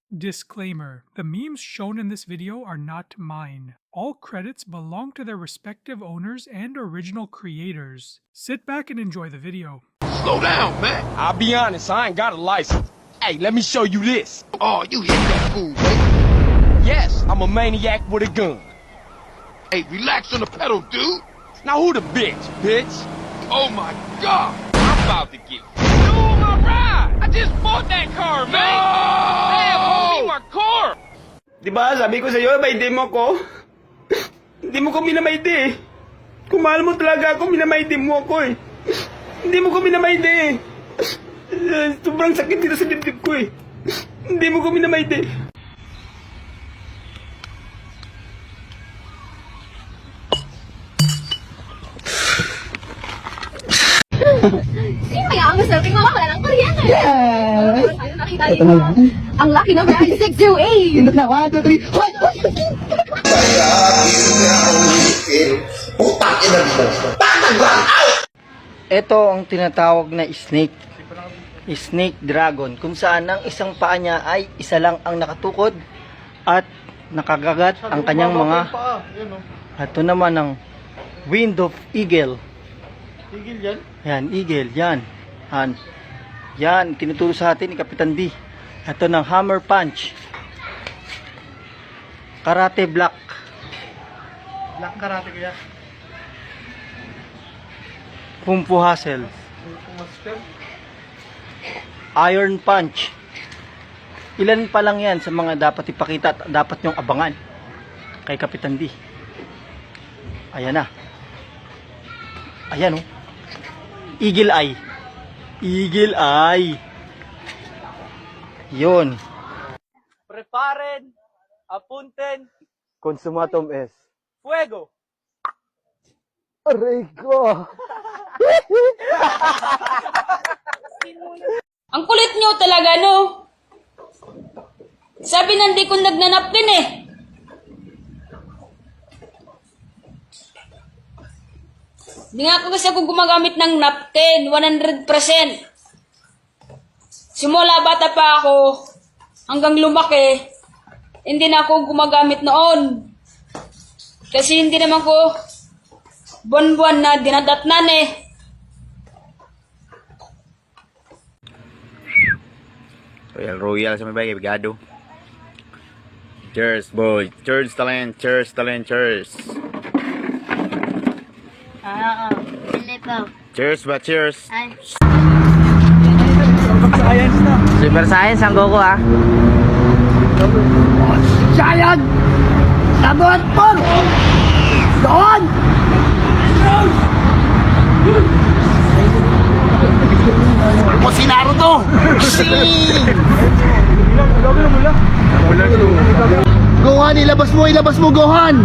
Disclaimer: the memes shown in this video are not mine. All credits belong to their respective owners and original creators. Sit back and enjoy the video. Slow down, man. I'll be honest, I ain't got a license. Hey, let me show you this. Oh, you hit that fool, baby. Yes, I'm a maniac with a gun. Hey, relax on the pedal, dude. Now who the bitch? Oh my God. I'm about to get on my ride. I just bought that car, man. Damn, homie, my car. Diba, sabi ko sa'yo, maide mo ko. Hindi mo ko minamaide. Kung mahal mo talaga ako, minamaide mo ako eh. Hindi mo ko minamaide. Sobrang sakit dito sa dibdib ko eh. Hindi mo ko minamaide. Kaya ang selfie mo wala ng kuryente. Yeah. Ito na lang. Ang laki ng brand 628. Indot na, 1, 2, 3. Putang ina mo. Tatagran out! Ito ang tinatawag na snake. Snake dragon. Kung saan ang isang paa niya ay isa lang ang nakatukod at nakagagat ang kanyang mga. Ito naman ang wind of eagle. Eagle yan? Yan, eagle. Yan. Yan, tinuturo sa atin ni Kapitan D. Ito ng hammer punch. Karate black. Black karate kaya? Kung Fu hustle. Iron punch. Ilan pa lang yan sa mga dapat ipakita at dapat nyong abangan kay Kapitan D. Ayan na. Ayan oh. Eagle eye. Eagle eye. Yun. Preparen, apunten, consumatum es. Fuego. Aray ko. Ang kulit nyo talaga, no? Sabi na hindi ko nagnanapkin eh. Hindi nga ako kasi ako gumagamit ng napkin, 100%. Simula bata pa ako, hanggang lumaki, hindi na ako gumagamit noon. Kasi hindi naman ko buwan-buwan na dinadatnan eh. Royal sa may bagay, bigado. Cheers, boy. Cheers, talent. Cheers, talent. Cheers. Hindi po. Cheers ba? Cheers. Ay. Super Science ang Goku ah. Giant! Sabot po! Doon! Mo si Naruto! Gohan, ilabas mo Gohan!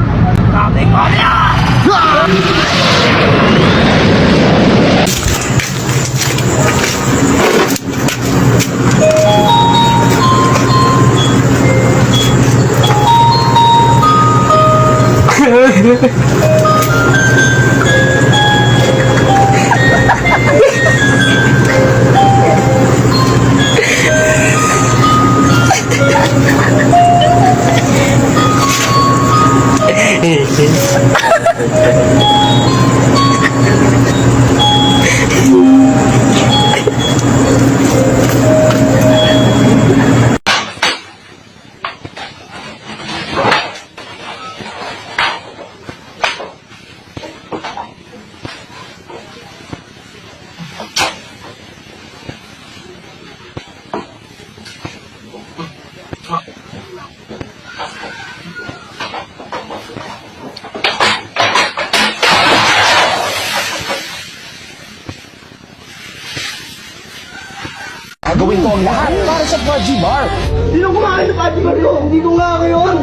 Gawin ko ang lahat para sa Pudgy Bar. Hindi ko kumain sa Pudgy Bar yun. Hindi ko nga ako yun.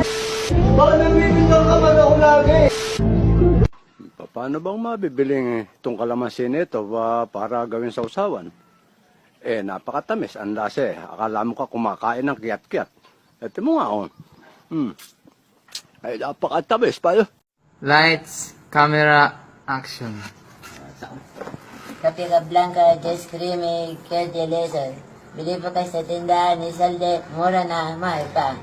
Baka nabibintang ka man ako lagi. Paano bang mabibiling itong kalamansi nito para gawin sa usawan? Napakatamis ang lasa eh. Akala mo ka kumakain ng kiyat-kiyat. Ito mo nga oh. Ay, napakatamis pa yun. Lights, camera, action. Capilla Blanca, just creamy, curd later. Bili pa tayo sa tindahan ni Salde. Mura na, mahal pa.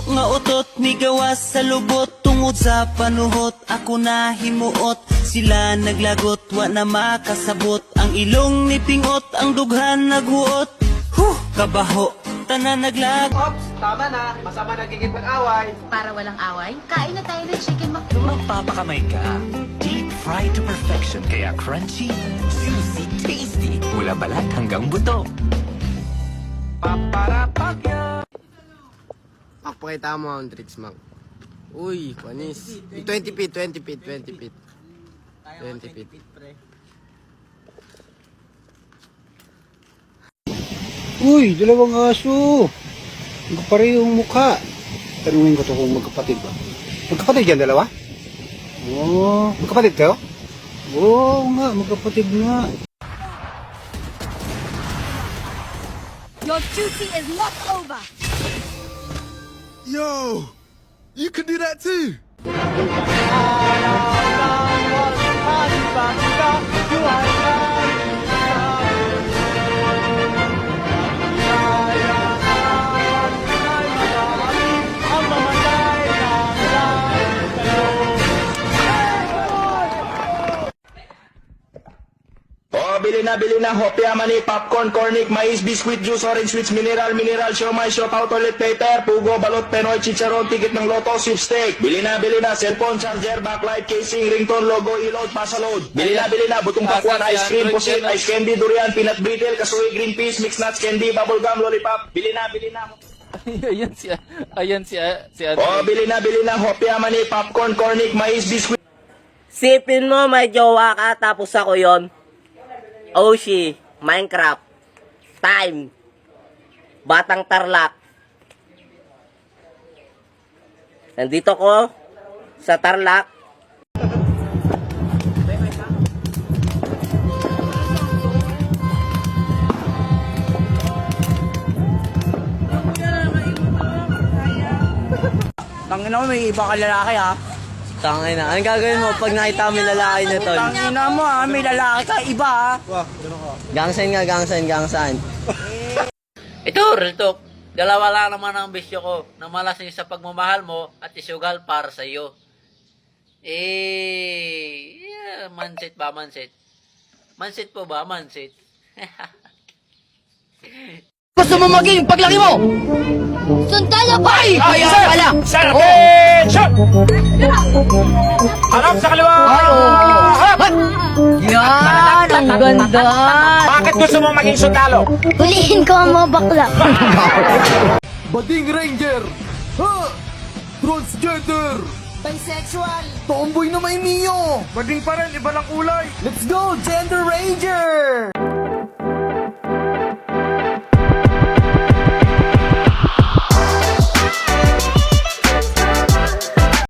Nga utot ni gawas sa lubot tungod sa panuhot ako na himuot sila naglagot wa na makasabot ang ilong ni pingot ang dughan naghuot kabaho tanan naglag. Ops, tama na. Masama nagiging pag-away. Para walang away, kain na tayo ng chicken McDo. Magpapakamay ka. Deep fried to perfection kaya crunchy, juicy, tasty. Mula balat hanggang buto. Pakita mo ang tricks, Mang. Uy, panis. 20 feet, 20 feet, 20 feet. 20 feet. Uy, dalawang aso. Magkaparehong mukha. Tanungin ko to kung magkapatid ba. Magkapatid yan, dalawa? Oo. Magkapatid kayo? Oo nga, magkapatid nga. Your duty is not over. Yo, you can do that too. Bili na, hopya, mani, popcorn, cornic, mais, biscuit, juice, orange, sweets, mineral, siomay, siopaw, toilet paper, pugo, balot, penoy, chicharon, ticket ng loto, sweepstake. Bili na, cellphone, charger, backlight, casing, ringtone, logo, ilod, pasaload. Bili na, butong pakwan, ice cream, pusit, ice candy, durian, peanut brittle, kasuy, green peas, mixed nuts, candy, bubblegum, lollipop. Bili na. Ayan si Bili na, hopya, mani, popcorn, cornic, mais, biscuit. Sipin mo may jowa ka tapos ako yon. Oshi, Minecraft, Time, Batang Tarlac. Nandito ko sa Tarlac. Tangina mo, may iba ka lalaki ha. Tangay na. Anong gagawin mo pag nakita mo yung lalaki na to? Tangina mo ha, may lalaki ka iba ha. Gangsan. Ito, real talk. Dalawa lang naman ang bisyo ko na malasing sa pagmamahal mo at isugal para sa iyo. Mansit ba, mansit? Mansit po ba, mansit? Gusto mo maging paglaki mo? Sundalo pa! Ay, pala! Sir, harap sa kaliwa! Yan! Ang ganda! Bakit gusto mo maging sundalo? Hulihin ko ang mga bakla. Bading Ranger. Ha? Transgender. Bisexual! Tomboy na may Mio. Bading pa rin, iba lang kulay. Let's go, Gender Ranger.